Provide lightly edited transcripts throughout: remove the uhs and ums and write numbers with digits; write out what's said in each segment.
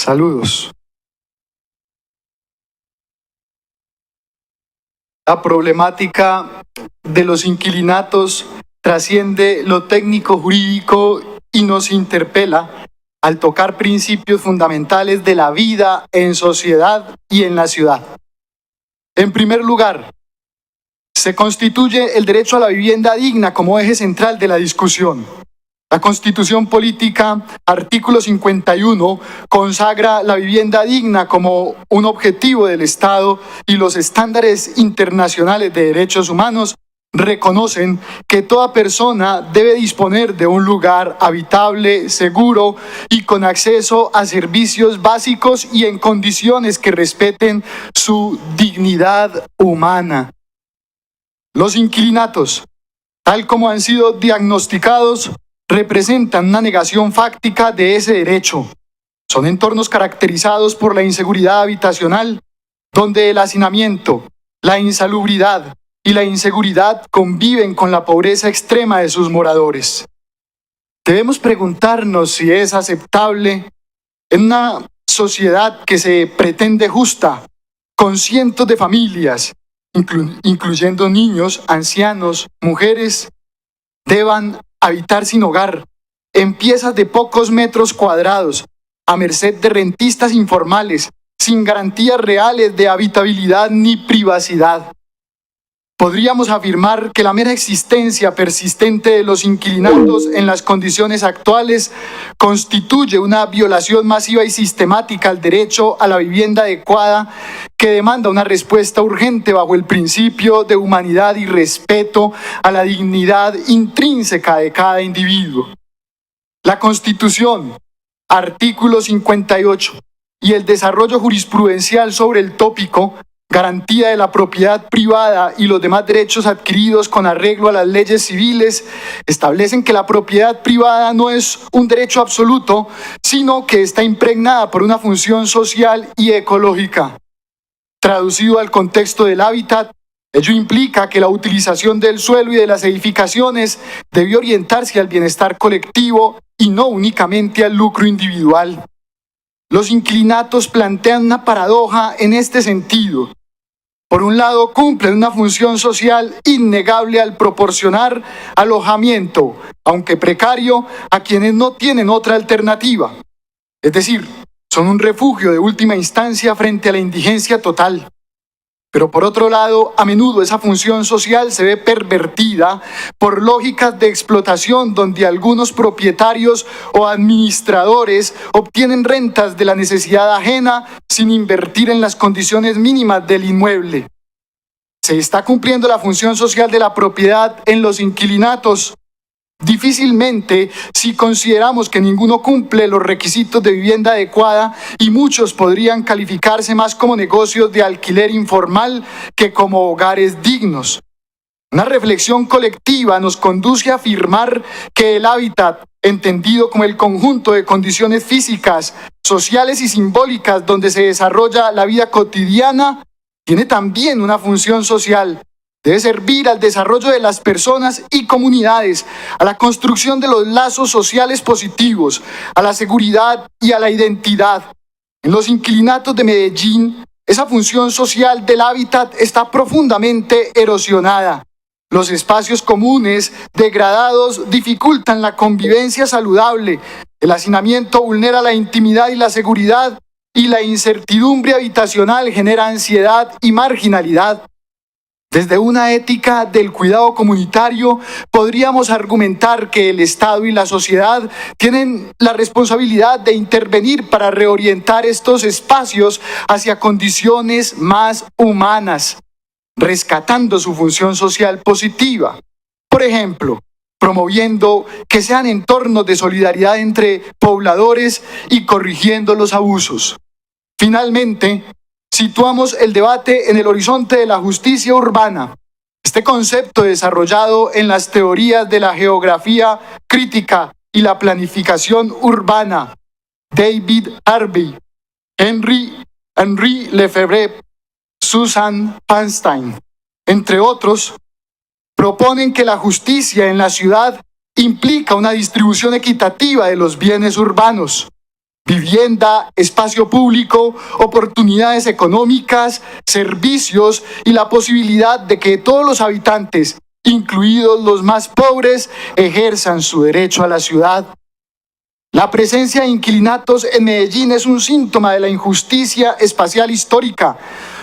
Saludos. La problemática de los inquilinatos trasciende lo técnico-jurídico y nos interpela al tocar principios fundamentales de la vida en sociedad y en la ciudad. En primer lugar, se constituye el derecho a la vivienda digna como eje central de la discusión. La Constitución Política, artículo 51, consagra la vivienda digna como un objetivo del Estado y los estándares internacionales de derechos humanos reconocen que toda persona debe disponer de un lugar habitable, seguro y con acceso a servicios básicos y en condiciones que respeten su dignidad humana. Los inquilinatos, tal como han sido diagnosticados, representan una negación fáctica de ese derecho. Son entornos caracterizados por la inseguridad habitacional, donde el hacinamiento, la insalubridad y la inseguridad conviven con la pobreza extrema de sus moradores. Debemos preguntarnos si es aceptable en una sociedad que se pretende justa, con cientos de familias, incluyendo niños, ancianos, mujeres, deban habitar sin hogar, en piezas de pocos metros cuadrados, a merced de rentistas informales, sin garantías reales de habitabilidad ni privacidad. Podríamos afirmar que la mera existencia persistente de los inquilinatos en las condiciones actuales constituye una violación masiva y sistemática al derecho a la vivienda adecuada que demanda una respuesta urgente bajo el principio de humanidad y respeto a la dignidad intrínseca de cada individuo. La Constitución, artículo 58, y el desarrollo jurisprudencial sobre el tópico, garantía de la propiedad privada y los demás derechos adquiridos con arreglo a las leyes civiles, establecen que la propiedad privada no es un derecho absoluto, sino que está impregnada por una función social y ecológica. Traducido al contexto del hábitat, ello implica que la utilización del suelo y de las edificaciones debe orientarse al bienestar colectivo y no únicamente al lucro individual. Los inquilinatos plantean una paradoja en este sentido. Por un lado, cumplen una función social innegable al proporcionar alojamiento, aunque precario, a quienes no tienen otra alternativa. Es decir, son un refugio de última instancia frente a la indigencia total. Pero por otro lado, a menudo esa función social se ve pervertida por lógicas de explotación donde algunos propietarios o administradores obtienen rentas de la necesidad ajena sin invertir en las condiciones mínimas del inmueble. ¿Se está cumpliendo la función social de la propiedad en los inquilinatos? Difícilmente, si consideramos que ninguno cumple los requisitos de vivienda adecuada y muchos podrían calificarse más como negocios de alquiler informal que como hogares dignos. Una reflexión colectiva nos conduce a afirmar que el hábitat, entendido como el conjunto de condiciones físicas, sociales y simbólicas donde se desarrolla la vida cotidiana, tiene también una función social. Debe servir al desarrollo de las personas y comunidades, a la construcción de los lazos sociales positivos, a la seguridad y a la identidad. En los inquilinatos de Medellín, esa función social del hábitat está profundamente erosionada. Los espacios comunes degradados dificultan la convivencia saludable, el hacinamiento vulnera la intimidad y la seguridad, y la incertidumbre habitacional genera ansiedad y marginalidad. Desde una ética del cuidado comunitario, podríamos argumentar que el Estado y la sociedad tienen la responsabilidad de intervenir para reorientar estos espacios hacia condiciones más humanas, rescatando su función social positiva. Por ejemplo, promoviendo que sean entornos de solidaridad entre pobladores y corrigiendo los abusos. Finalmente, situamos el debate en el horizonte de la justicia urbana. Este concepto desarrollado en las teorías de la geografía crítica y la planificación urbana, David Harvey, Henri Lefebvre, Susan Panstein, entre otros, proponen que la justicia en la ciudad implica una distribución equitativa de los bienes urbanos, vivienda, espacio público, oportunidades económicas, servicios y la posibilidad de que todos los habitantes, incluidos los más pobres, ejerzan su derecho a la ciudad. La presencia de inquilinatos en Medellín es un síntoma de la injusticia espacial histórica.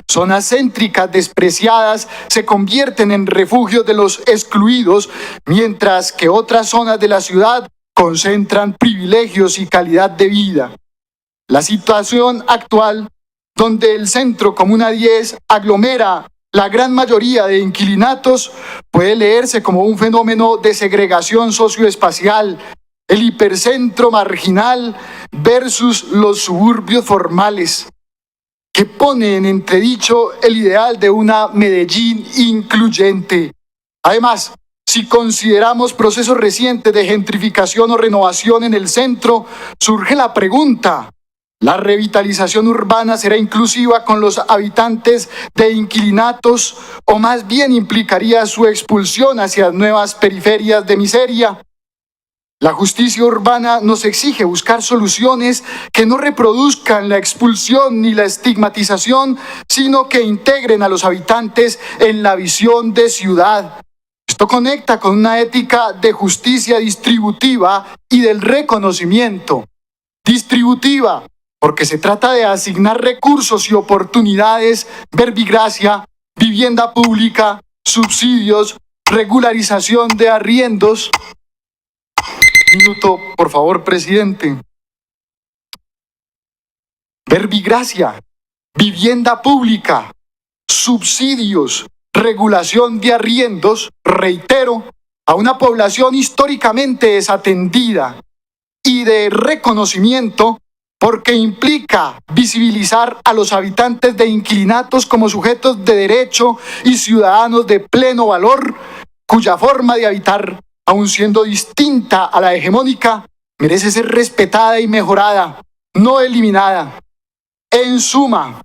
Zonas céntricas despreciadas se convierten en refugios de los excluidos, mientras que otras zonas de la ciudad concentran privilegios y calidad de vida. La situación actual, donde el Centro Comuna 10 aglomera la gran mayoría de inquilinatos, puede leerse como un fenómeno de segregación socioespacial, el hipercentro marginal versus los suburbios formales, que pone en entredicho el ideal de una Medellín incluyente. Además, si consideramos procesos recientes de gentrificación o renovación en el centro, surge la pregunta: ¿la revitalización urbana será inclusiva con los habitantes de inquilinatos o más bien implicaría su expulsión hacia nuevas periferias de miseria? La justicia urbana nos exige buscar soluciones que no reproduzcan la expulsión ni la estigmatización, sino que integren a los habitantes en la visión de ciudad. Esto conecta con una ética de justicia distributiva y del reconocimiento. Distributiva, porque se trata de asignar recursos y oportunidades, verbigracia, vivienda pública, subsidios, regularización de arriendos. Minuto, por favor, presidente. Verbigracia, vivienda pública, subsidios, regulación de arriendos, reitero, a una población históricamente desatendida y de reconocimiento, porque implica visibilizar a los habitantes de inquilinatos como sujetos de derecho y ciudadanos de pleno valor, cuya forma de habitar, aun siendo distinta a la hegemónica, merece ser respetada y mejorada, no eliminada. En suma,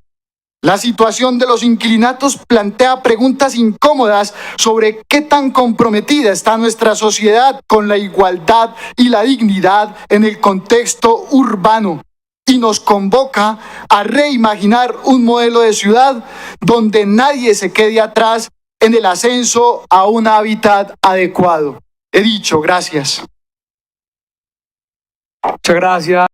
la situación de los inquilinatos plantea preguntas incómodas sobre qué tan comprometida está nuestra sociedad con la igualdad y la dignidad en el contexto urbano, y nos convoca a reimaginar un modelo de ciudad donde nadie se quede atrás en el ascenso a un hábitat adecuado. He dicho, gracias. Muchas gracias.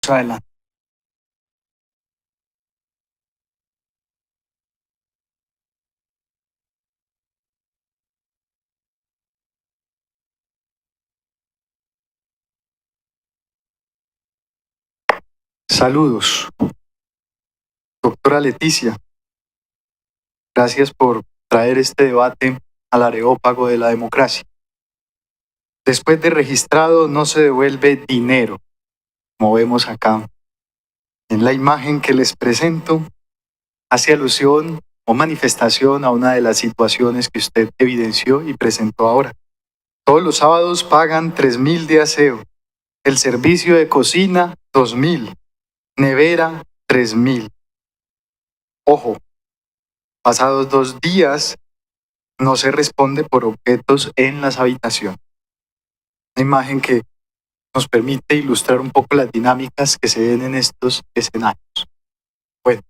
Adelante. Saludos. Doctora Leticia, gracias por traer este debate al areópago de la democracia. Después de registrado no se devuelve dinero, como vemos acá. En la imagen que les presento, hace alusión o manifestación a una de las situaciones que usted evidenció y presentó ahora. Todos los sábados pagan 3.000 de aseo, el servicio de cocina 2.000, nevera 3.000. Ojo, pasados 2 días no se responde por objetos en las habitaciones. Una imagen que nos permite ilustrar un poco las dinámicas que se ven en estos escenarios. Bueno,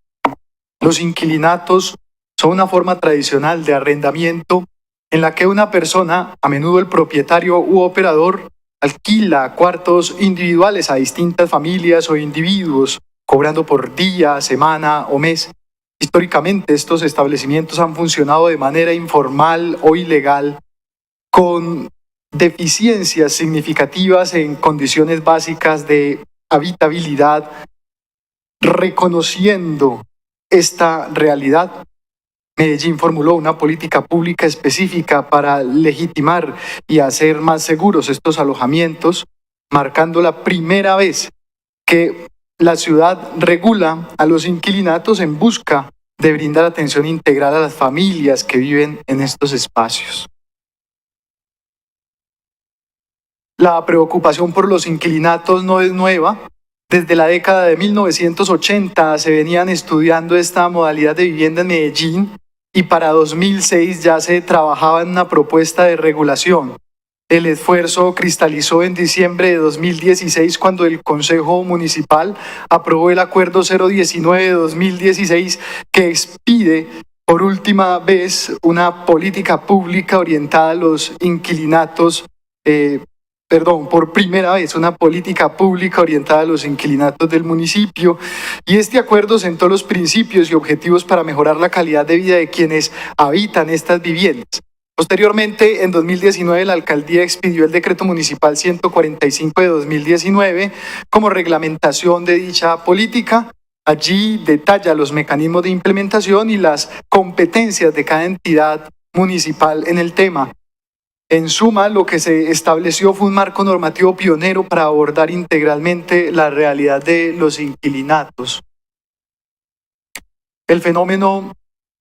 los inquilinatos son una forma tradicional de arrendamiento en la que una persona, a menudo el propietario u operador, alquila cuartos individuales a distintas familias o individuos, cobrando por día, semana o mes. Históricamente, estos establecimientos han funcionado de manera informal o ilegal, con deficiencias significativas en condiciones básicas de habitabilidad. Reconociendo esta realidad, Medellín formuló una política pública específica para legitimar y hacer más seguros estos alojamientos, marcando la primera vez que la ciudad regula a los inquilinatos en busca de brindar atención integral a las familias que viven en estos espacios. La preocupación por los inquilinatos no es nueva. Desde la década de 1980 se venían estudiando esta modalidad de vivienda en Medellín y para 2006 ya se trabajaba en una propuesta de regulación. El esfuerzo cristalizó en diciembre de 2016 cuando el Consejo Municipal aprobó el Acuerdo 019 de 2016 que expide por última vez una política pública orientada a los inquilinatos, por primera vez una política pública orientada a los inquilinatos del municipio, y este acuerdo sentó los principios y objetivos para mejorar la calidad de vida de quienes habitan estas viviendas. Posteriormente, en 2019, la alcaldía expidió el decreto municipal 145 de 2019 como reglamentación de dicha política. Allí detalla los mecanismos de implementación y las competencias de cada entidad municipal en el tema. En suma, lo que se estableció fue un marco normativo pionero para abordar integralmente la realidad de los inquilinatos. El fenómeno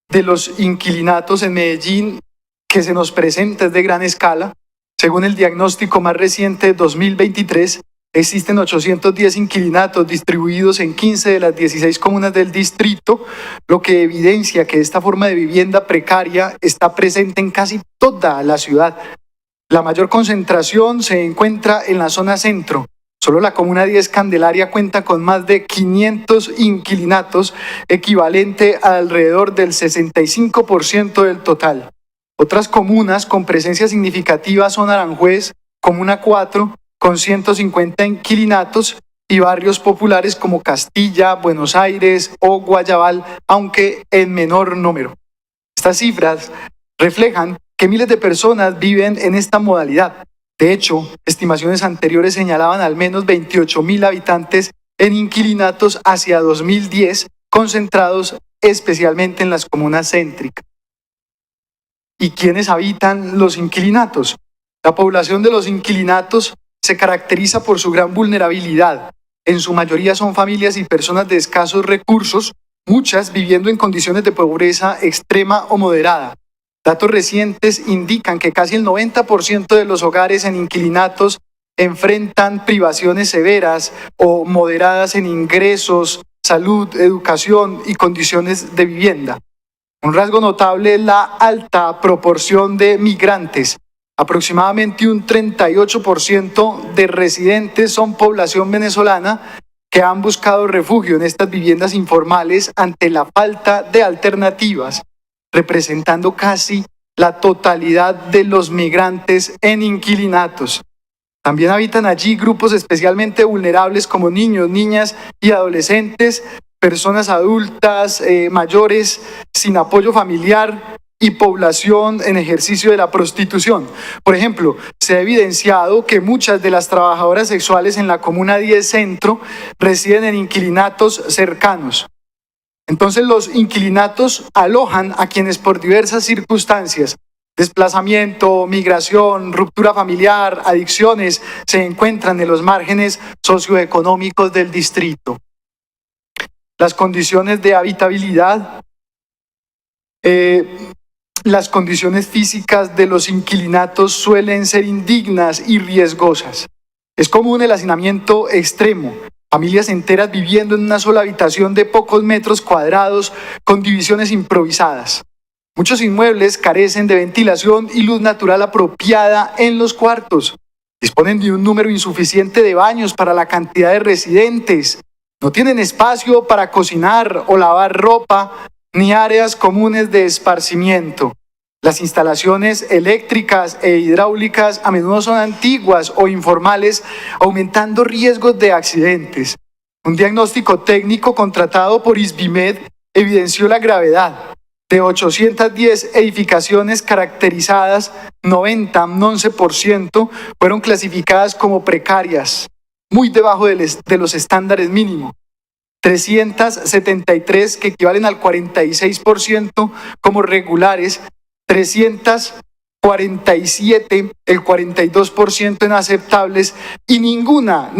de los inquilinatos en Medellín que se nos presenta es de gran escala. Según el diagnóstico más reciente de 2023, existen 810 inquilinatos distribuidos en 15 de las 16 comunas del distrito, lo que evidencia que esta forma de vivienda precaria está presente en casi toda la ciudad. La mayor concentración se encuentra en la zona centro. Solo la comuna 10 Candelaria cuenta con más de 500 inquilinatos, equivalente a alrededor del 65% del total. Otras comunas con presencia significativa son Aranjuez, Comuna 4, con 150 inquilinatos, y barrios populares como Castilla, Buenos Aires o Guayabal, aunque en menor número. Estas cifras reflejan que miles de personas viven en esta modalidad. De hecho, estimaciones anteriores señalaban al menos 28.000 habitantes en inquilinatos hacia 2010, concentrados especialmente en las comunas céntricas. ¿Y quiénes habitan los inquilinatos? La población de los inquilinatos se caracteriza por su gran vulnerabilidad. En su mayoría son familias y personas de escasos recursos, muchas viviendo en condiciones de pobreza extrema o moderada. Datos recientes indican que casi el 90% de los hogares en inquilinatos enfrentan privaciones severas o moderadas en ingresos, salud, educación y condiciones de vivienda. Un rasgo notable es la alta proporción de migrantes. Aproximadamente un 38% de residentes son población venezolana que han buscado refugio en estas viviendas informales ante la falta de alternativas, representando casi la totalidad de los migrantes en inquilinatos. También habitan allí grupos especialmente vulnerables como niños, niñas y adolescentes, personas adultas, mayores, sin apoyo familiar y población en ejercicio de la prostitución. Por ejemplo, se ha evidenciado que muchas de las trabajadoras sexuales en la Comuna 10 Centro residen en inquilinatos cercanos. Entonces los inquilinatos alojan a quienes por diversas circunstancias, desplazamiento, migración, ruptura familiar, adicciones, se encuentran en los márgenes socioeconómicos del distrito. Las condiciones de habitabilidad, las condiciones físicas de los inquilinatos suelen ser indignas y riesgosas. Es común el hacinamiento extremo, familias enteras viviendo en una sola habitación de pocos metros cuadrados con divisiones improvisadas. Muchos inmuebles carecen de ventilación y luz natural apropiada en los cuartos. Disponen de un número insuficiente de baños para la cantidad de residentes. No tienen espacio para cocinar o lavar ropa, ni áreas comunes de esparcimiento. Las instalaciones eléctricas e hidráulicas a menudo son antiguas o informales, aumentando riesgos de accidentes. Un diagnóstico técnico contratado por ISBIMED evidenció la gravedad. De 810 edificaciones caracterizadas, 11% fueron clasificadas como precarias, muy debajo de los estándares mínimos. 373, que equivalen al 46%, como regulares, 347, el 42% inaceptables, y ninguna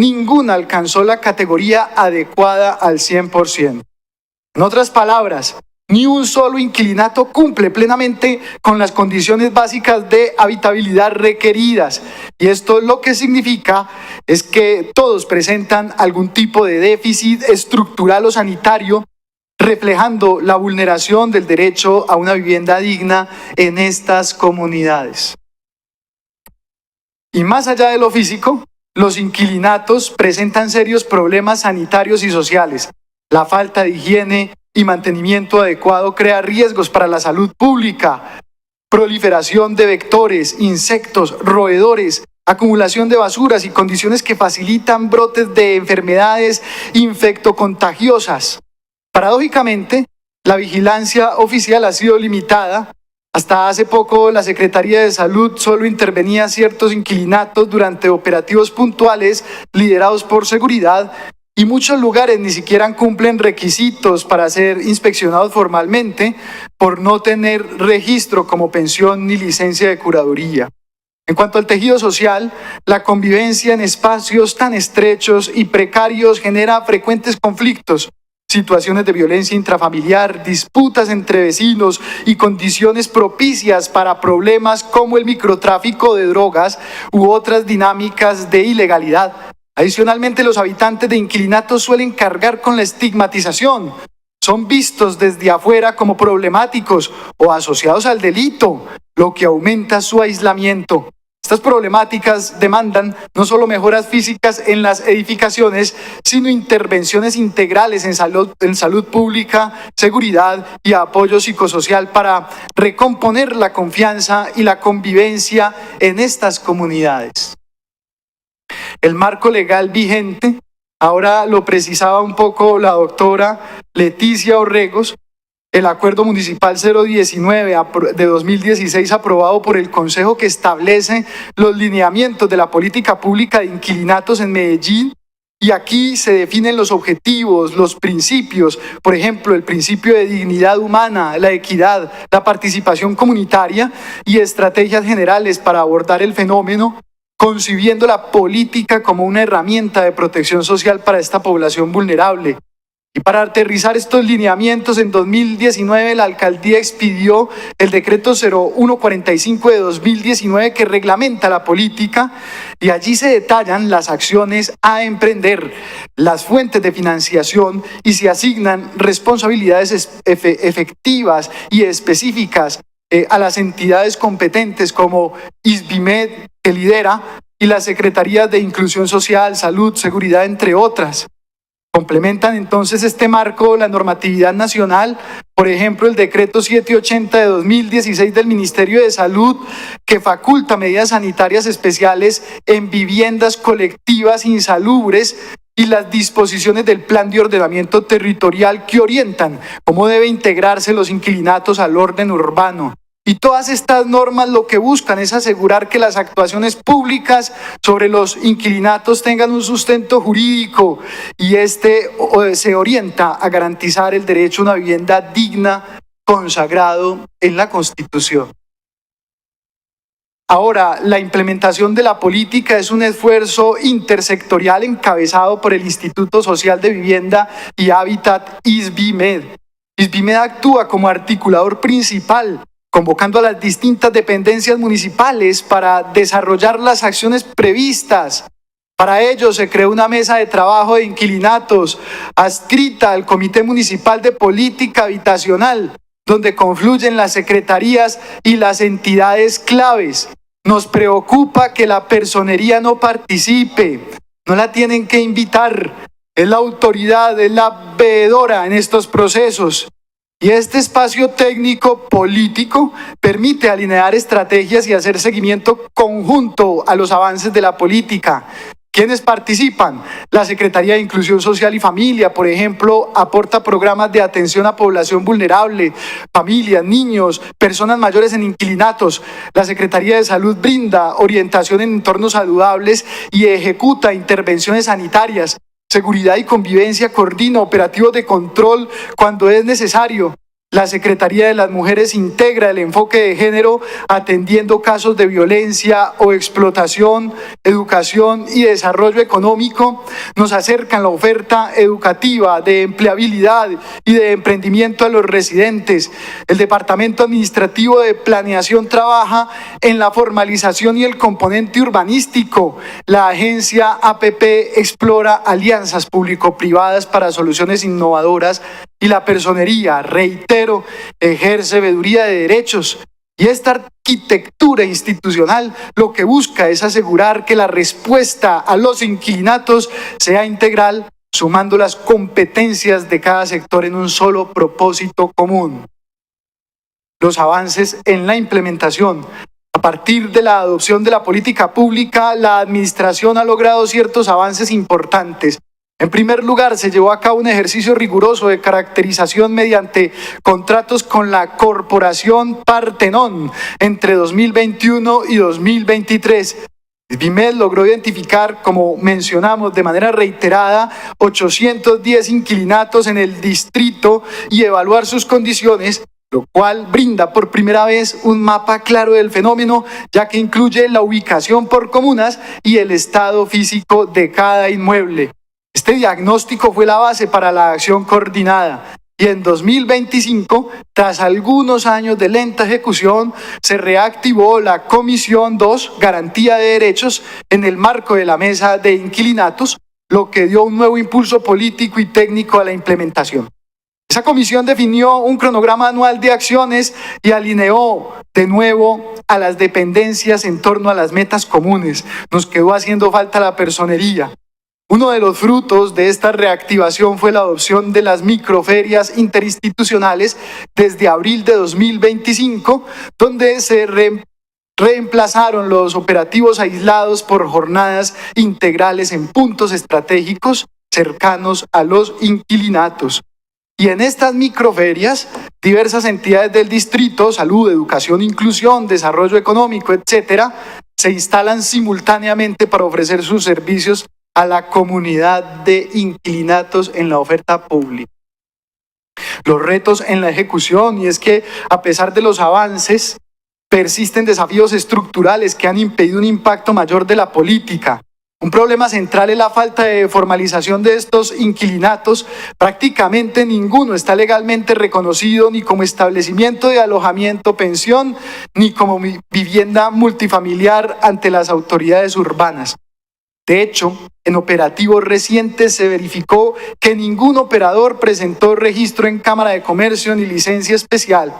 alcanzó la categoría adecuada al 100%. En otras palabras, ni un solo inquilinato cumple plenamente con las condiciones básicas de habitabilidad requeridas. Y esto lo que significa es que todos presentan algún tipo de déficit estructural o sanitario, reflejando la vulneración del derecho a una vivienda digna en estas comunidades. Y más allá de lo físico, los inquilinatos presentan serios problemas sanitarios y sociales. La falta de higiene y mantenimiento adecuado crea riesgos para la salud pública, proliferación de vectores, insectos, roedores, acumulación de basuras y condiciones que facilitan brotes de enfermedades infectocontagiosas. Paradójicamente, la vigilancia oficial ha sido limitada. Hasta hace poco, la Secretaría de Salud solo intervenía ciertos inquilinatos durante operativos puntuales liderados por seguridad, y muchos lugares ni siquiera cumplen requisitos para ser inspeccionados formalmente por no tener registro como pensión ni licencia de curaduría. En cuanto al tejido social, la convivencia en espacios tan estrechos y precarios genera frecuentes conflictos, situaciones de violencia intrafamiliar, disputas entre vecinos y condiciones propicias para problemas como el microtráfico de drogas u otras dinámicas de ilegalidad. Adicionalmente, los habitantes de inquilinatos suelen cargar con la estigmatización. Son vistos desde afuera como problemáticos o asociados al delito, lo que aumenta su aislamiento. Estas problemáticas demandan no solo mejoras físicas en las edificaciones, sino intervenciones integrales en salud pública, seguridad y apoyo psicosocial para recomponer la confianza y la convivencia en estas comunidades. El marco legal vigente, ahora lo precisaba un poco la doctora Leticia Orregos, el Acuerdo Municipal 019 de 2016 aprobado por el Consejo, que establece los lineamientos de la política pública de inquilinatos en Medellín, y aquí se definen los objetivos, los principios, por ejemplo, el principio de dignidad humana, la equidad, la participación comunitaria y estrategias generales para abordar el fenómeno, concibiendo la política como una herramienta de protección social para esta población vulnerable. Y para aterrizar estos lineamientos, en 2019 la alcaldía expidió el decreto 0145 de 2019 que reglamenta la política, y allí se detallan las acciones a emprender, las fuentes de financiación, y se asignan responsabilidades efectivas y específicas a las entidades competentes como ISBIMED, que lidera, y las Secretarías de Inclusión Social, Salud, Seguridad, entre otras. Complementan entonces este marco la normatividad nacional, por ejemplo, el decreto 780 de 2016 del Ministerio de Salud, que faculta medidas sanitarias especiales en viviendas colectivas insalubres, y las disposiciones del Plan de Ordenamiento Territorial que orientan cómo debe integrarse los inquilinatos al orden urbano. Y todas estas normas lo que buscan es asegurar que las actuaciones públicas sobre los inquilinatos tengan un sustento jurídico, y se orienta a garantizar el derecho a una vivienda digna, consagrado en la Constitución. Ahora, la implementación de la política es un esfuerzo intersectorial encabezado por el Instituto Social de Vivienda y Hábitat, ISBIMED. ISBIMED actúa como articulador principal, convocando a las distintas dependencias municipales para desarrollar las acciones previstas. Para ello se creó una mesa de trabajo de inquilinatos adscrita al Comité Municipal de Política Habitacional, donde confluyen las secretarías y las entidades claves. Nos preocupa que la personería no participe, no la tienen que invitar, es la autoridad, es la veedora en estos procesos. Y este espacio técnico político permite alinear estrategias y hacer seguimiento conjunto a los avances de la política. ¿Quiénes participan? La Secretaría de Inclusión Social y Familia, por ejemplo, aporta programas de atención a población vulnerable, familias, niños, personas mayores en inquilinatos. La Secretaría de Salud brinda orientación en entornos saludables y ejecuta intervenciones sanitarias. Seguridad y Convivencia coordina operativos de control cuando es necesario. La Secretaría de las Mujeres integra el enfoque de género atendiendo casos de violencia o explotación, educación y desarrollo económico. Nos acercan la oferta educativa, de empleabilidad y de emprendimiento a los residentes. El Departamento Administrativo de Planeación trabaja en la formalización y el componente urbanístico. La agencia APP explora alianzas público-privadas para soluciones innovadoras, y la personería, reitero, ejerce veeduría de derechos. Y esta arquitectura institucional lo que busca es asegurar que la respuesta a los inquilinatos sea integral, sumando las competencias de cada sector en un solo propósito común. Los avances en la implementación. A partir de la adopción de la política pública, la administración ha logrado ciertos avances importantes. En primer lugar, se llevó a cabo un ejercicio riguroso de caracterización mediante contratos con la Corporación Partenón entre 2021 y 2023. SBIMED logró identificar, como mencionamos de manera reiterada, 810 inquilinatos en el distrito y evaluar sus condiciones, lo cual brinda por primera vez un mapa claro del fenómeno, ya que incluye la ubicación por comunas y el estado físico de cada inmueble. Este diagnóstico fue la base para la acción coordinada y en 2025, tras algunos años de lenta ejecución, se reactivó la Comisión 2, Garantía de Derechos, en el marco de la Mesa de Inquilinatos, lo que dio un nuevo impulso político y técnico a la implementación. Esa comisión definió un cronograma anual de acciones y alineó de nuevo a las dependencias en torno a las metas comunes. Nos quedó haciendo falta la personería. Uno de los frutos de esta reactivación fue la adopción de las microferias interinstitucionales desde abril de 2025, donde se reemplazaron los operativos aislados por jornadas integrales en puntos estratégicos cercanos a los inquilinatos. Y en estas microferias, diversas entidades del distrito, salud, educación, inclusión, desarrollo económico, etcétera, se instalan simultáneamente para ofrecer sus servicios a la comunidad de inquilinatos en la oferta pública. Los retos en la ejecución, y es que a pesar de los avances, persisten desafíos estructurales que han impedido un impacto mayor de la política. Un problema central es la falta de formalización de estos inquilinatos. Prácticamente ninguno está legalmente reconocido ni como establecimiento de alojamiento, pensión, ni como vivienda multifamiliar ante las autoridades urbanas. De hecho, en operativos recientes se verificó que ningún operador presentó registro en Cámara de Comercio ni licencia especial.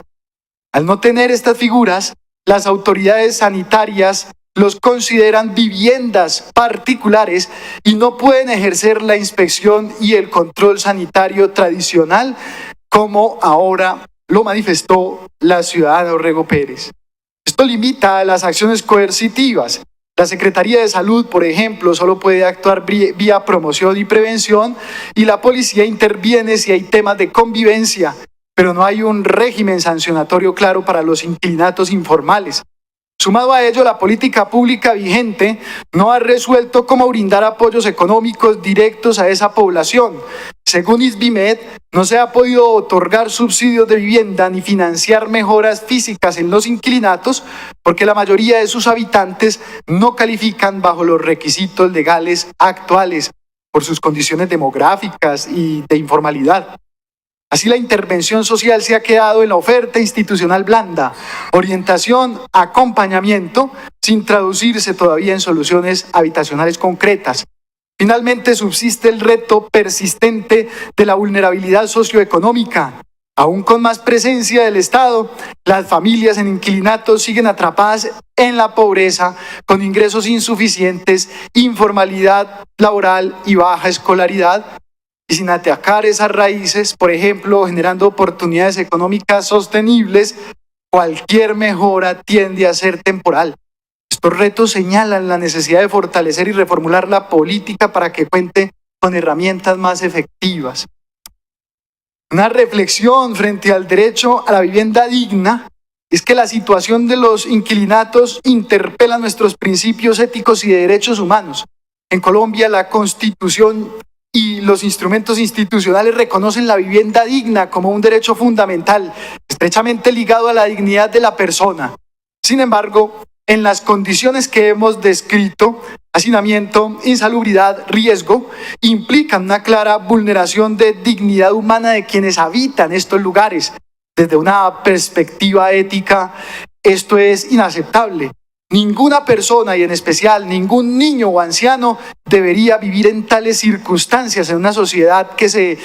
Al no tener estas figuras, las autoridades sanitarias los consideran viviendas particulares y no pueden ejercer la inspección y el control sanitario tradicional, como ahora lo manifestó la ciudadana Orrego Pérez. Esto limita las acciones coercitivas. La Secretaría de Salud, por ejemplo, solo puede actuar vía promoción y prevención, y la policía interviene si hay temas de convivencia, pero no hay un régimen sancionatorio claro para los inquilinatos informales. Sumado a ello, la política pública vigente no ha resuelto cómo brindar apoyos económicos directos a esa población. Según SBIMED, no se ha podido otorgar subsidios de vivienda ni financiar mejoras físicas en los inquilinatos porque la mayoría de sus habitantes no califican bajo los requisitos legales actuales por sus condiciones demográficas y de informalidad. Así, la intervención social se ha quedado en la oferta institucional blanda, orientación, acompañamiento, sin traducirse todavía en soluciones habitacionales concretas. Finalmente, subsiste el reto persistente de la vulnerabilidad socioeconómica. Aún con más presencia del Estado, las familias en inquilinatos siguen atrapadas en la pobreza, con ingresos insuficientes, informalidad laboral y baja escolaridad. Y sin atacar esas raíces, por ejemplo, generando oportunidades económicas sostenibles, cualquier mejora tiende a ser temporal. Estos retos señalan la necesidad de fortalecer y reformular la política para que cuente con herramientas más efectivas. Una reflexión frente al derecho a la vivienda digna es que la situación de los inquilinatos interpela nuestros principios éticos y de derechos humanos. En Colombia, la Constitución y los instrumentos institucionales reconocen la vivienda digna como un derecho fundamental, estrechamente ligado a la dignidad de la persona. Sin embargo, en las condiciones que hemos descrito, hacinamiento, insalubridad, riesgo, implican una clara vulneración de dignidad humana de quienes habitan estos lugares. Desde una perspectiva ética, esto es inaceptable. Ninguna persona, y en especial ningún niño o anciano, debería vivir en tales circunstancias en una sociedad que se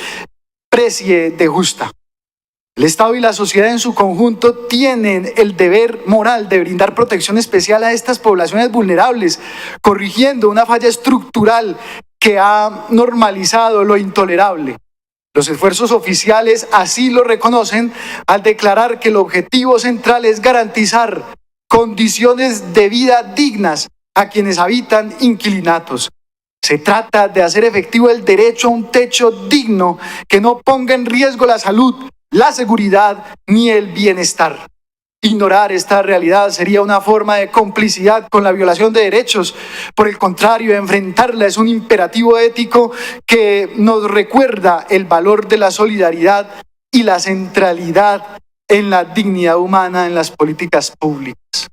precie de justa. El Estado y la sociedad en su conjunto tienen el deber moral de brindar protección especial a estas poblaciones vulnerables, corrigiendo una falla estructural que ha normalizado lo intolerable. Los esfuerzos oficiales así lo reconocen al declarar que el objetivo central es garantizar condiciones de vida dignas a quienes habitan inquilinatos. Se trata de hacer efectivo el derecho a un techo digno que no ponga en riesgo la salud, la seguridad ni el bienestar. Ignorar esta realidad sería una forma de complicidad con la violación de derechos. Por el contrario, enfrentarla es un imperativo ético que nos recuerda el valor de la solidaridad y la centralidad en la dignidad humana en las políticas públicas.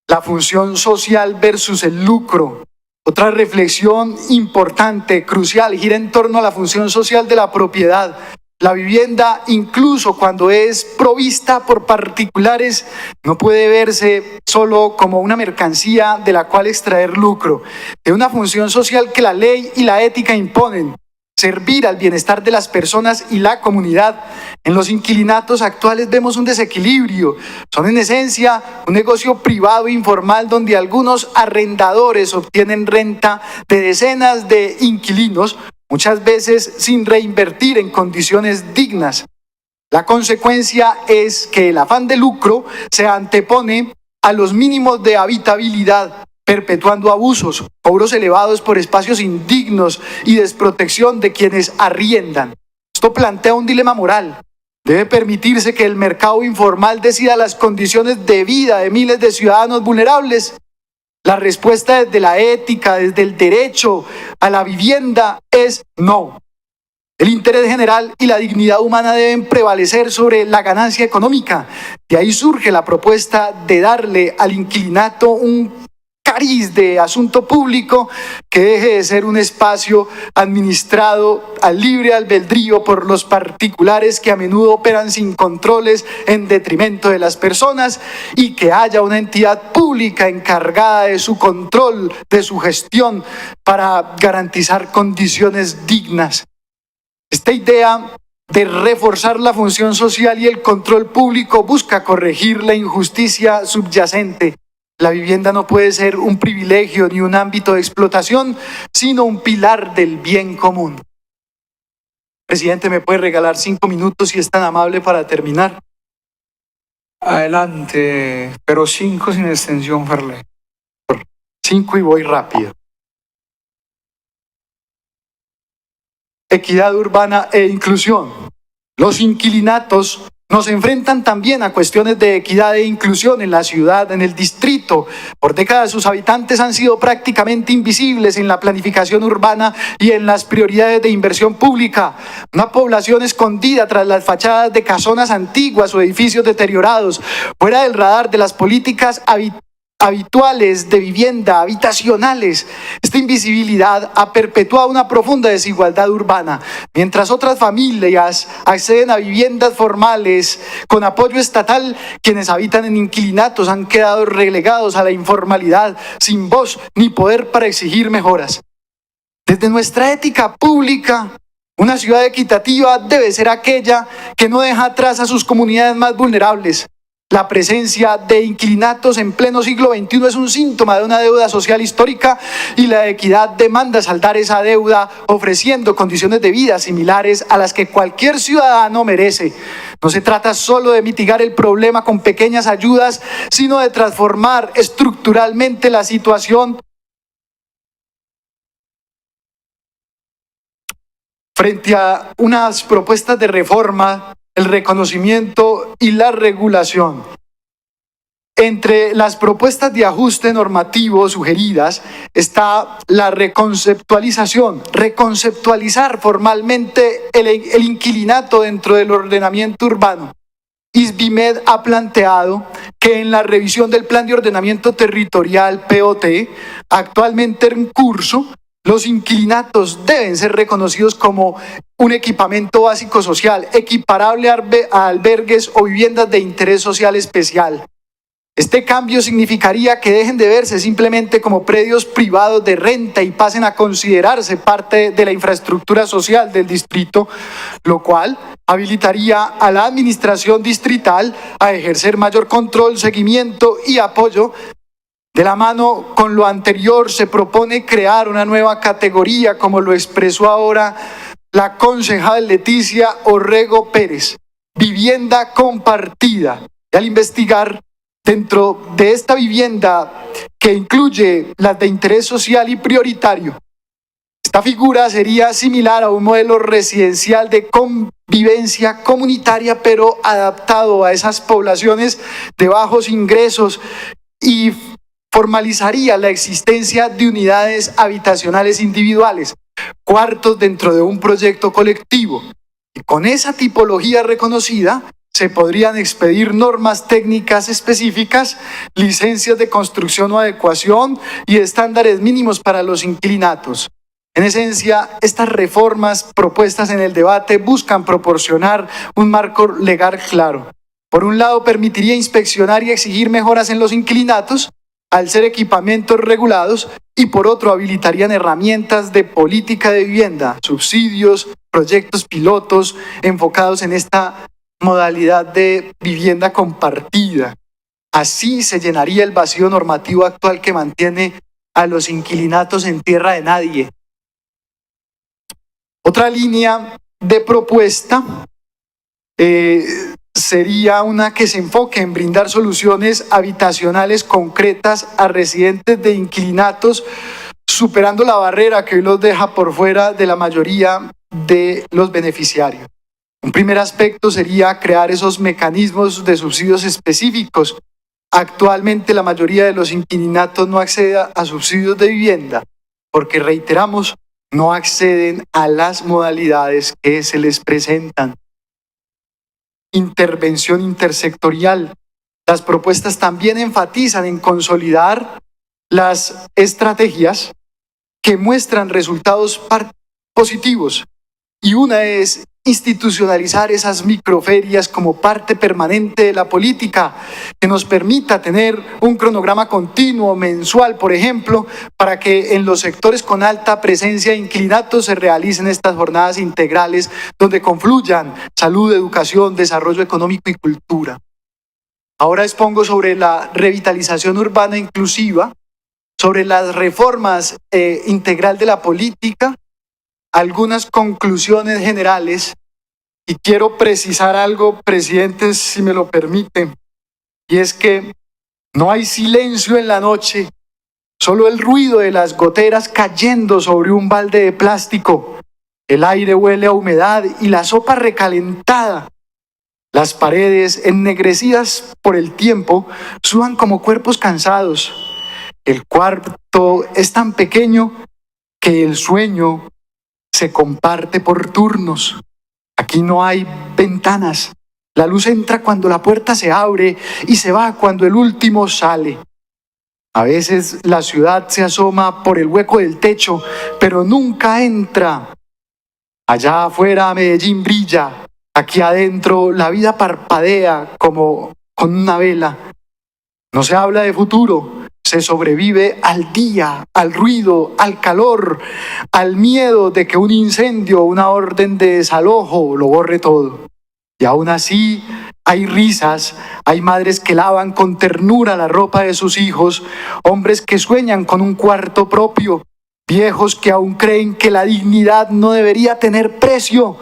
La función social versus el lucro. Otra reflexión importante, crucial, gira en torno a la función social de la propiedad. La vivienda, incluso cuando es provista por particulares, no puede verse solo como una mercancía de la cual extraer lucro. Es una función social que la ley y la ética imponen: servir al bienestar de las personas y la comunidad. En los inquilinatos actuales vemos un desequilibrio. Son en esencia un negocio privado informal donde algunos arrendadores obtienen renta de decenas de inquilinos, muchas veces sin reinvertir en condiciones dignas. La consecuencia es que el afán de lucro se antepone a los mínimos de habitabilidad, perpetuando abusos, cobros elevados por espacios indignos y desprotección de quienes arriendan. Esto plantea un dilema moral. ¿Debe permitirse que el mercado informal decida las condiciones de vida de miles de ciudadanos vulnerables? La respuesta desde la ética, desde el derecho a la vivienda es no. El interés general y la dignidad humana deben prevalecer sobre la ganancia económica. De ahí surge la propuesta de darle al inquilinato un cariz de asunto público que deje de ser un espacio administrado al libre albedrío por los particulares que a menudo operan sin controles en detrimento de las personas, y que haya una entidad pública encargada de su control, de su gestión, para garantizar condiciones dignas. Esta idea de reforzar la función social y el control público busca corregir la injusticia subyacente. La vivienda no puede ser un privilegio ni un ámbito de explotación, sino un pilar del bien común. Presidente, ¿me puede regalar 5 minutos si es tan amable para terminar? Adelante, pero 5 sin extensión, Ferley. 5 y voy rápido. Equidad urbana e inclusión. Los inquilinatos nos enfrentan también a cuestiones de equidad e inclusión en la ciudad, en el distrito. Por décadas sus habitantes han sido prácticamente invisibles en la planificación urbana y en las prioridades de inversión pública. Una población escondida tras las fachadas de casonas antiguas o edificios deteriorados, fuera del radar de las políticas habituales de vivienda, habitacionales. Esta invisibilidad ha perpetuado una profunda desigualdad urbana. Mientras otras familias acceden a viviendas formales con apoyo estatal, quienes habitan en inquilinatos han quedado relegados a la informalidad, sin voz ni poder para exigir mejoras. Desde nuestra ética pública, una ciudad equitativa debe ser aquella que no deja atrás a sus comunidades más vulnerables. La presencia de inquilinatos en pleno siglo XXI es un síntoma de una deuda social histórica, y la equidad demanda saldar esa deuda ofreciendo condiciones de vida similares a las que cualquier ciudadano merece. No se trata solo de mitigar el problema con pequeñas ayudas, sino de transformar estructuralmente la situación. Frente a unas propuestas de reforma, el reconocimiento y la regulación. Entre las propuestas de ajuste normativo sugeridas está la reconceptualización, reconceptualizar formalmente el inquilinato dentro del ordenamiento urbano. ISBIMED ha planteado que en la revisión del Plan de Ordenamiento Territorial, POT, actualmente en curso, los inquilinatos deben ser reconocidos como un equipamiento básico social, equiparable a albergues o viviendas de interés social especial. Este cambio significaría que dejen de verse simplemente como predios privados de renta y pasen a considerarse parte de la infraestructura social del distrito, lo cual habilitaría a la administración distrital a ejercer mayor control, seguimiento y apoyo. De la mano con lo anterior, se propone crear una nueva categoría, como lo expresó ahora la concejal Leticia Orrego Pérez: vivienda compartida. Y al investigar, dentro de esta vivienda, que incluye las de interés social y prioritario, esta figura sería similar a un modelo residencial de convivencia comunitaria, pero adaptado a esas poblaciones de bajos ingresos, y formalizaría la existencia de unidades habitacionales individuales, cuartos dentro de un proyecto colectivo. Y con esa tipología reconocida, se podrían expedir normas técnicas específicas, licencias de construcción o adecuación y estándares mínimos para los inquilinatos. En esencia, estas reformas propuestas en el debate buscan proporcionar un marco legal claro. Por un lado, permitiría inspeccionar y exigir mejoras en los inquilinatos, al ser equipamientos regulados, y por otro, habilitarían herramientas de política de vivienda, subsidios, proyectos pilotos enfocados en esta modalidad de vivienda compartida. Así se llenaría el vacío normativo actual que mantiene a los inquilinatos en tierra de nadie. Otra línea de propuesta sería una que se enfoque en brindar soluciones habitacionales concretas a residentes de inquilinatos, superando la barrera que hoy los deja por fuera de la mayoría de los beneficiarios. Un primer aspecto sería crear esos mecanismos de subsidios específicos. Actualmente la mayoría de los inquilinatos no accede a subsidios de vivienda porque, reiteramos, no acceden a las modalidades que se les presentan. Intervención intersectorial. Las propuestas también enfatizan en consolidar las estrategias que muestran resultados positivos, y una es institucionalizar esas microferias como parte permanente de la política, que nos permita tener un cronograma continuo, mensual, por ejemplo, para que en los sectores con alta presencia de inquilinatos se realicen estas jornadas integrales donde confluyan salud, educación, desarrollo económico y cultura. Ahora expongo sobre la revitalización urbana inclusiva, sobre las reformas integral de la política, algunas conclusiones generales, y quiero precisar algo, presidente, si me lo permite, y es que no hay silencio en la noche, solo el ruido de las goteras cayendo sobre un balde de plástico. El aire huele a humedad y la sopa recalentada. Las paredes, ennegrecidas por el tiempo, sudan como cuerpos cansados. El cuarto es tan pequeño que el sueño se comparte por turnos. Aquí no hay ventanas. La luz entra cuando la puerta se abre y se va cuando el último sale. A veces la ciudad se asoma por el hueco del techo, pero nunca entra. Allá afuera Medellín brilla. Aquí adentro la vida parpadea como con una vela. No se habla de futuro. Se sobrevive al día, al ruido, al calor, al miedo de que un incendio o una orden de desalojo lo borre todo. Y aún así hay risas, hay madres que lavan con ternura la ropa de sus hijos, hombres que sueñan con un cuarto propio, viejos que aún creen que la dignidad no debería tener precio.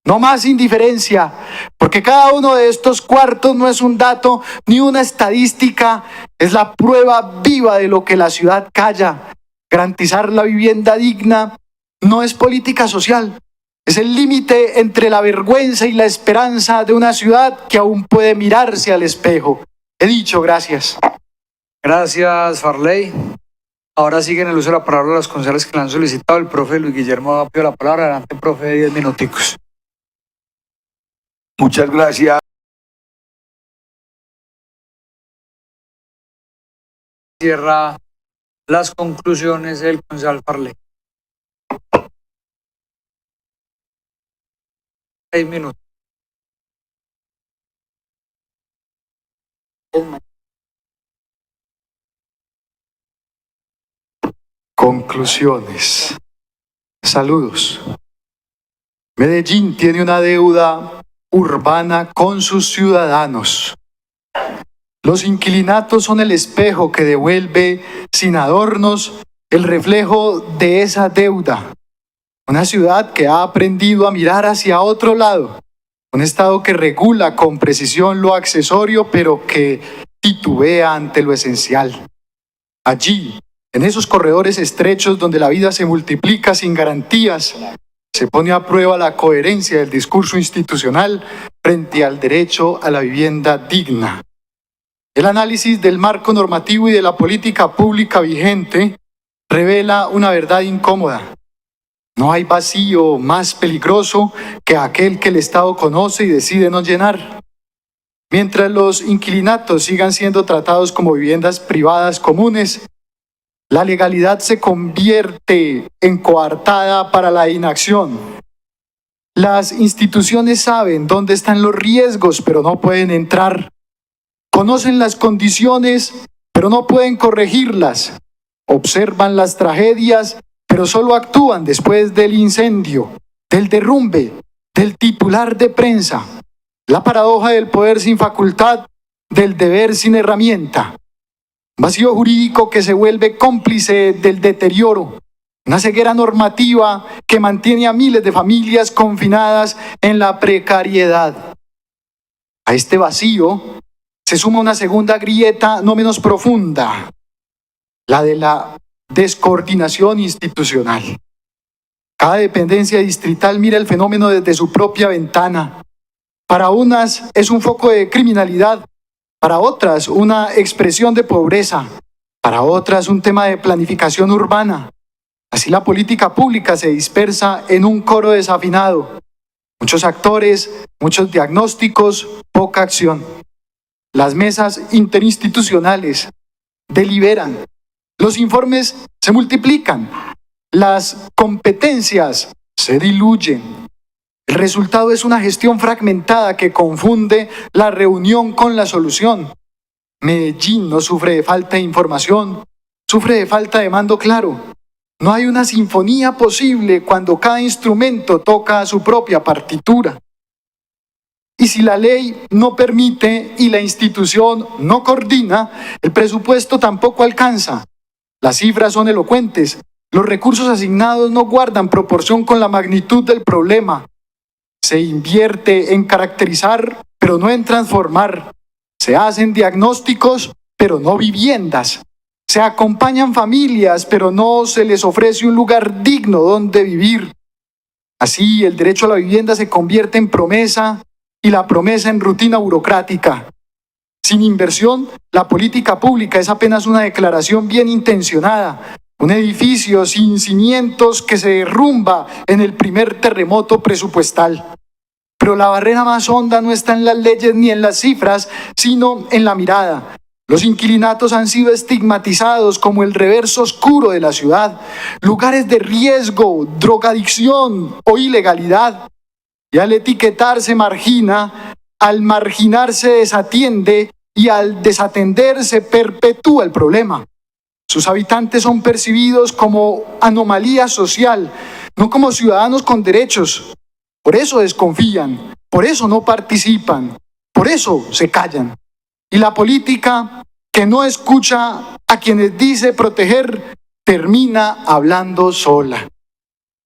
No más indiferencia, porque cada uno de estos cuartos no es un dato ni una estadística, es la prueba viva de lo que la ciudad calla. Garantizar la vivienda digna no es política social, es el límite entre la vergüenza y la esperanza de una ciudad que aún puede mirarse al espejo. He dicho, gracias. Gracias, Farley. Ahora siguen el uso de la palabra los concejales que le han solicitado. El profe Luis Guillermo ha pedido la palabra. Adelante, profe, 10 minuticos. Muchas gracias. Cierra las conclusiones del concejal Farley. 6 minutos. Conclusiones. Saludos. Medellín tiene una deuda urbana con sus ciudadanos. Los inquilinatos son el espejo que devuelve sin adornos el reflejo de esa deuda. Una ciudad que ha aprendido a mirar hacia otro lado. Un Estado que regula con precisión lo accesorio, pero que titubea ante lo esencial. Allí, en esos corredores estrechos donde la vida se multiplica sin garantías, se pone a prueba la coherencia del discurso institucional frente al derecho a la vivienda digna. El análisis del marco normativo y de la política pública vigente revela una verdad incómoda. No hay vacío más peligroso que aquel que el Estado conoce y decide no llenar. Mientras los inquilinatos sigan siendo tratados como viviendas privadas comunes, la legalidad se convierte en coartada para la inacción. Las instituciones saben dónde están los riesgos, pero no pueden entrar. Conocen las condiciones, pero no pueden corregirlas. Observan las tragedias, pero solo actúan después del incendio, del derrumbe, del titular de prensa. La paradoja del poder sin facultad, del deber sin herramienta. Vacío jurídico que se vuelve cómplice del deterioro. Una ceguera normativa que mantiene a miles de familias confinadas en la precariedad. A este vacío se suma una segunda grieta no menos profunda, la de la descoordinación institucional. Cada dependencia distrital mira el fenómeno desde su propia ventana. Para unas es un foco de criminalidad, para otras una expresión de pobreza, para otras un tema de planificación urbana. Así la política pública se dispersa en un coro desafinado. Muchos actores, muchos diagnósticos, poca acción. Las mesas interinstitucionales deliberan. Los informes se multiplican. Las competencias se diluyen. El resultado es una gestión fragmentada que confunde la reunión con la solución. Medellín no sufre de falta de información, sufre de falta de mando claro. No hay una sinfonía posible cuando cada instrumento toca su propia partitura. Y si la ley no permite y la institución no coordina, el presupuesto tampoco alcanza. Las cifras son elocuentes. Los recursos asignados no guardan proporción con la magnitud del problema. Se invierte en caracterizar, pero no en transformar. Se hacen diagnósticos, pero no viviendas. Se acompañan familias, pero no se les ofrece un lugar digno donde vivir. Así, el derecho a la vivienda se convierte en promesa y la promesa en rutina burocrática. Sin inversión, la política pública es apenas una declaración bien intencionada, un edificio sin cimientos que se derrumba en el primer terremoto presupuestal. Pero la barrera más honda no está en las leyes ni en las cifras, sino en la mirada. Los inquilinatos han sido estigmatizados como el reverso oscuro de la ciudad, lugares de riesgo, drogadicción o ilegalidad. Y al etiquetar se margina, al marginar se desatiende y al desatender se perpetúa el problema. Sus habitantes son percibidos como anomalía social, no como ciudadanos con derechos. Por eso desconfían, por eso no participan, por eso se callan. Y la política, que no escucha a quienes dice proteger, termina hablando sola.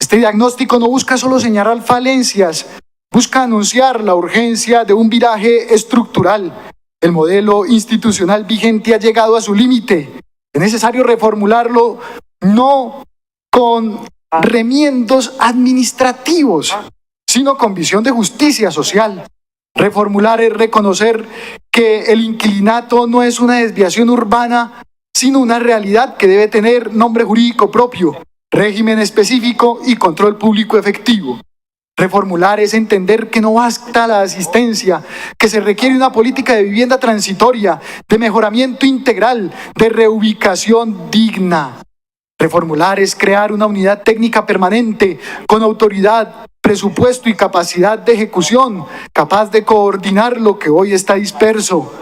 Este diagnóstico no busca solo señalar falencias, busca anunciar la urgencia de un viraje estructural. El modelo institucional vigente ha llegado a su límite. Es necesario reformularlo no con remiendos administrativos, sino con visión de justicia social. Reformular es reconocer que el inquilinato no es una desviación urbana, sino una realidad que debe tener nombre jurídico propio, régimen específico y control público efectivo. Reformular es entender que no basta la asistencia, que se requiere una política de vivienda transitoria, de mejoramiento integral, de reubicación digna. Reformular es crear una unidad técnica permanente, con autoridad, presupuesto y capacidad de ejecución, capaz de coordinar lo que hoy está disperso.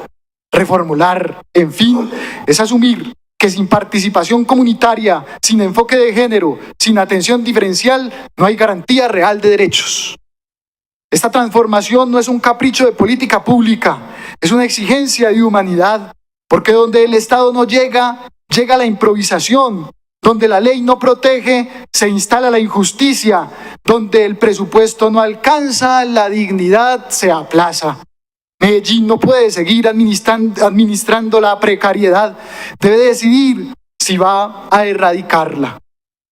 Reformular, en fin, es asumir que sin participación comunitaria, sin enfoque de género, sin atención diferencial, no hay garantía real de derechos. Esta transformación no es un capricho de política pública, es una exigencia de humanidad, porque donde el Estado no llega, llega la improvisación. Donde la ley no protege, se instala la injusticia. Donde el presupuesto no alcanza, la dignidad se aplaza. Medellín no puede seguir administrando la precariedad. Debe decidir si va a erradicarla.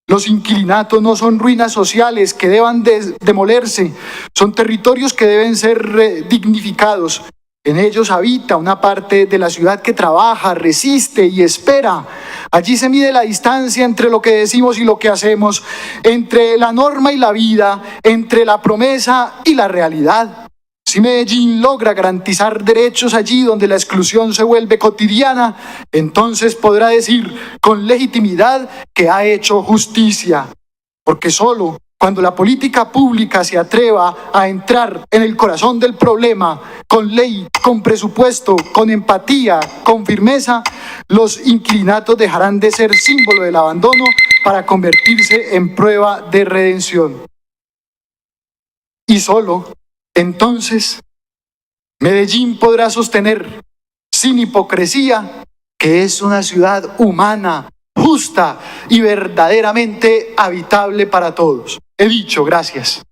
Los inquilinatos no son ruinas sociales que deban demolerse, son territorios que deben ser dignificados. En ellos habita una parte de la ciudad que trabaja, resiste y espera. Allí se mide la distancia entre lo que decimos y lo que hacemos, entre la norma y la vida, entre la promesa y la realidad. Si Medellín logra garantizar derechos allí donde la exclusión se vuelve cotidiana, entonces podrá decir con legitimidad que ha hecho justicia. Porque solo cuando la política pública se atreva a entrar en el corazón del problema, con ley, con presupuesto, con empatía, con firmeza, los inquilinatos dejarán de ser símbolo del abandono para convertirse en prueba de redención. Y solo entonces Medellín podrá sostener, sin hipocresía, que es una ciudad humana, justa y verdaderamente habitable para todos. He dicho, gracias.